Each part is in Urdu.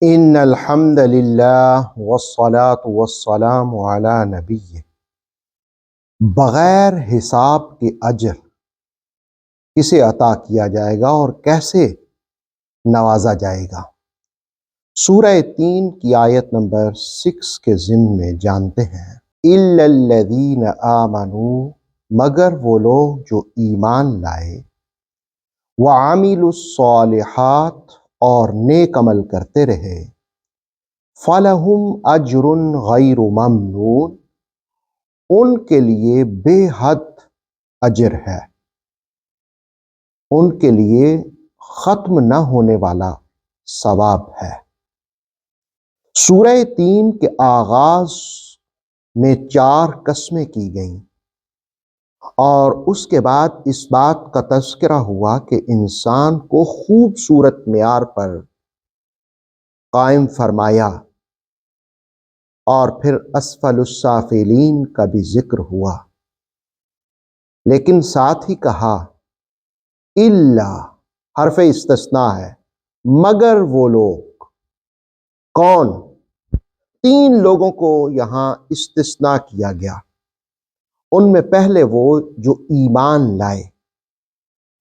ان الحمد للہ والصلاة والسلام علی نبی، بغیر حساب کے اجر کسے عطا کیا جائے گا اور کیسے نوازا جائے گا؟ سورہ 3 کی آیت نمبر 6 کے ضمن میں جانتے ہیں، اِلَّا الَّذِينَ آمَنُوا، مگر وہ لوگ جو ایمان لائے، وَعَمِلُوا الصَّالِحَاتِ، اور نیک عمل کرتے رہے، فَلَهُمْ أَجْرٌ غَيْرُ مَمْنُونٍ، ان کے لیے بے حد اجر ہے، ان کے لیے ختم نہ ہونے والا ثواب ہے۔ سورہ 3 کے آغاز میں 4 قسمیں کی گئیں اور اس کے بعد اس بات کا تذکرہ ہوا کہ انسان کو خوبصورت معیار پر قائم فرمایا، اور پھر اسفل السافلین کا بھی ذکر ہوا، لیکن ساتھ ہی کہا الا، حرف استثناء ہے، مگر وہ لوگ۔ کون؟ 3 لوگوں کو یہاں استثناء کیا گیا۔ ان میں پہلے وہ جو ایمان لائے،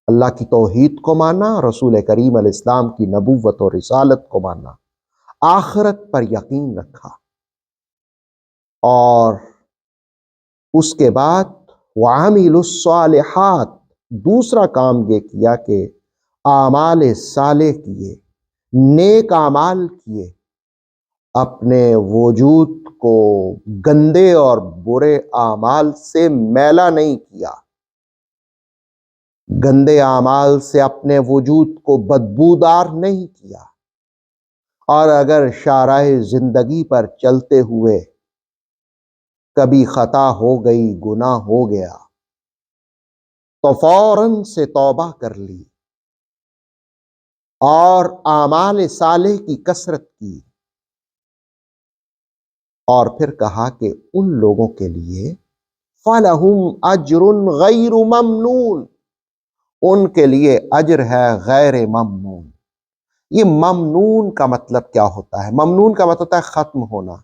اللہ کی توحید کو مانا، رسول کریم علیہ السلام کی نبوت اور رسالت کو مانا، آخرت پر یقین رکھا، اور اس کے بعد وَعَمِلُوا الصَّالِحَاتِ، دوسرا کام یہ کیا کہ اعمال صالح کیے، نیک اعمال کیے، اپنے وجود کو گندے اور برے اعمال سے میلا نہیں کیا، گندے اعمال سے اپنے وجود کو بدبودار نہیں کیا، اور اگر شارع زندگی پر چلتے ہوئے کبھی خطا ہو گئی، گناہ ہو گیا، تو فوراً سے توبہ کر لی اور اعمال صالح کی کثرت کی، اور پھر کہا کہ ان لوگوں کے لیے فَلَهُمْ أَجْرٌ غَيْرُ مَمْنُونٍ، ان کے لیے اجر ہے غیر ممنون۔ یہ ممنون کا مطلب کیا ہوتا ہے؟ ممنون کا مطلب ہوتا ہے ختم ہونا،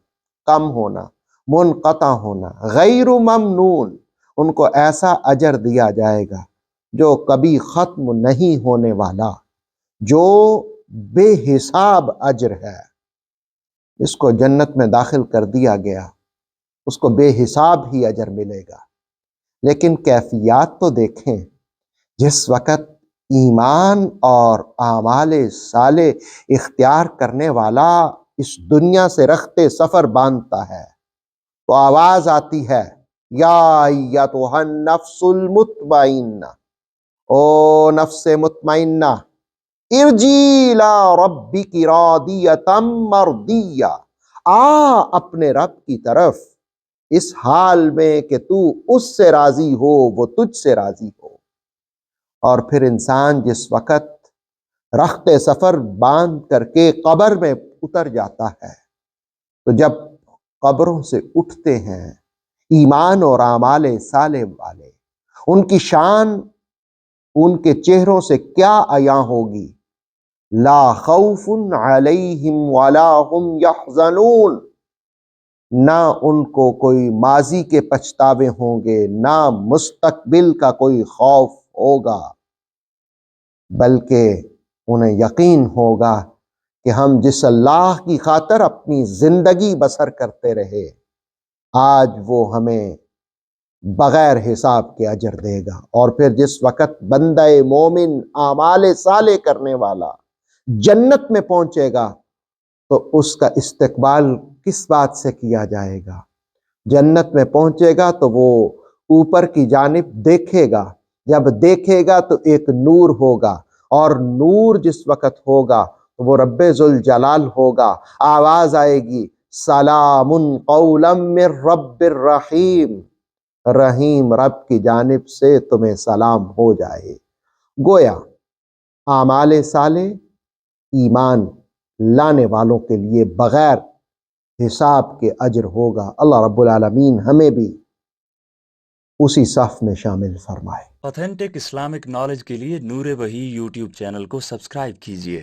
کم ہونا، منقطع ہونا۔ غیر ممنون، ان کو ایسا اجر دیا جائے گا جو کبھی ختم نہیں ہونے والا، جو بے حساب اجر ہے۔ جس کو جنت میں داخل کر دیا گیا اس کو بے حساب ہی اجر ملے گا، لیکن کیفیات تو دیکھیں۔ جس وقت ایمان اور اعمال صالح اختیار کرنے والا اس دنیا سے رخت سفر باندھتا ہے تو آواز آتی ہے، یا ایتھا النفس المطمئنہ، او نفس مطمئنہ، ارجی الی ربک راضیۃ مرضیہ، آ اپنے رب کی طرف اس حال میں کہ تو اس سے راضی ہو، وہ تجھ سے راضی ہو۔ اور پھر انسان جس وقت رخت سفر باندھ کر کے قبر میں اتر جاتا ہے، تو جب قبروں سے اٹھتے ہیں ایمان اور اعمال صالح والے، ان کی شان ان کے چہروں سے کیا عیاں ہوگی؟ لا خوف علیہم ولا هم یحزنون، نہ ان کو کوئی ماضی کے پچھتاوے ہوں گے، نہ مستقبل کا کوئی خوف ہوگا، بلکہ انہیں یقین ہوگا کہ ہم جس اللہ کی خاطر اپنی زندگی بسر کرتے رہے، آج وہ ہمیں بغیر حساب کے اجر دے گا۔ اور پھر جس وقت بندہ مومن اعمال صالح کرنے والا جنت میں پہنچے گا تو اس کا استقبال کس بات سے کیا جائے گا؟ جنت میں پہنچے گا تو وہ اوپر کی جانب دیکھے گا، جب دیکھے گا تو ایک نور ہوگا، اور نور جس وقت ہوگا تو وہ رب ذوالجلال ہوگا، آواز آئے گی سلام قولا من رب الرحیم، رحیم رب کی جانب سے تمہیں سلام ہو جائے۔ گویا اعمال صالح ایمان لانے والوں کے لیے بغیر حساب کے اجر ہوگا۔ اللہ رب العالمین ہمیں بھی اسی صف میں شامل فرمائے۔ آتھینٹک اسلامک نالج کے لیے نور وحی یوٹیوب چینل کو سبسکرائب کیجیے۔